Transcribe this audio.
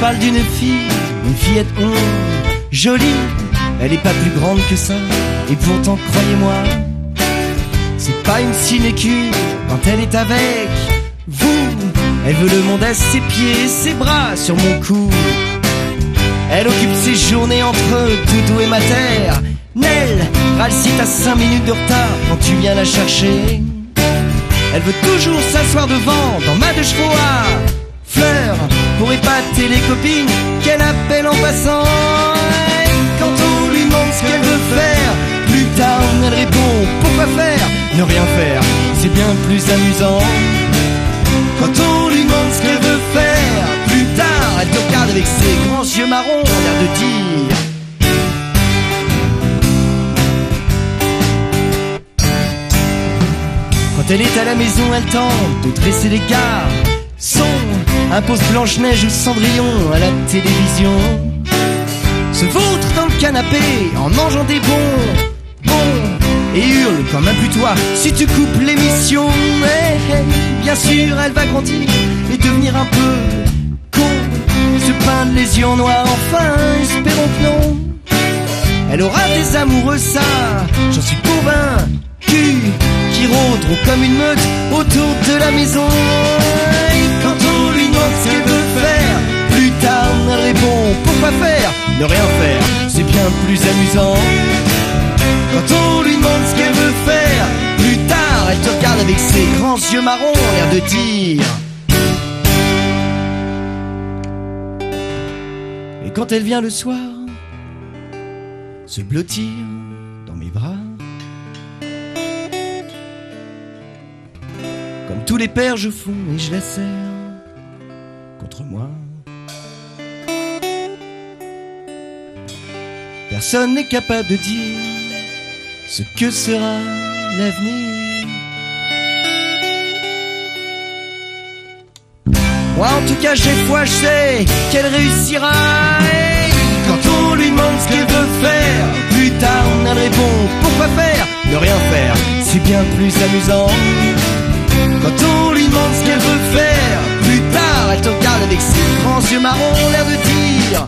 parle d'une fillette jolie. Elle est pas plus grande que ça, et pourtant croyez-moi, c'est pas une sinécure quand elle est avec vous. Elle veut le monde à ses pieds, ses bras sur mon cou. Elle occupe ses journées entre doudou et mater. Nell râle si t'as 5 minutes de retard quand tu viens la chercher. Elle veut toujours s'asseoir devant dans ma 2 chevaux à fleurs pour épater les copines qu'elle appelle en passant. Et quand on lui demande ce qu'elle veut faire, plus tard elle répond pourquoi faire? Ne rien faire, c'est bien plus amusant. Quand on lui demande ce qu'elle veut faire, plus tard elle te regarde avec ses grands yeux marrons, l'air de dire: quand elle est à la maison, elle tente de dresser l'écart. Son impose Blanche-Neige ou Cendrillon à la télévision. Se vautre dans le canapé en mangeant des bons et hurle comme un putois si tu coupes l'émission. Mais bien sûr, elle va grandir et devenir un peu con, se peindre les yeux en noir, enfin, espérons que non. Elle aura des amoureux, ça, j'en suis convaincu, qui rôderont comme une meute autour de la maison. Et quand on lui demande ce qu'elle veut faire, plus tard elle répond pourquoi faire? Ne rien faire, c'est bien plus amusant. Quand on lui demande ce qu'elle veut faire, plus tard elle te regarde avec ses grands yeux marrons, l'air de dire. Et quand elle vient le soir se blottir dans mes bras, comme tous les pères je fonds et je la serre contre moi. Personne n'est capable de dire ce que sera l'avenir. Moi en tout cas j'ai foi, je sais qu'elle réussira. Et quand on lui demande ce qu'elle veut faire, plus tard elle répond pourquoi faire? Ne rien faire, c'est bien plus amusant. Quand on lui demande ce qu'elle veut faire, plus tard elle te regarde avec ses grands yeux marrons, l'air de dire: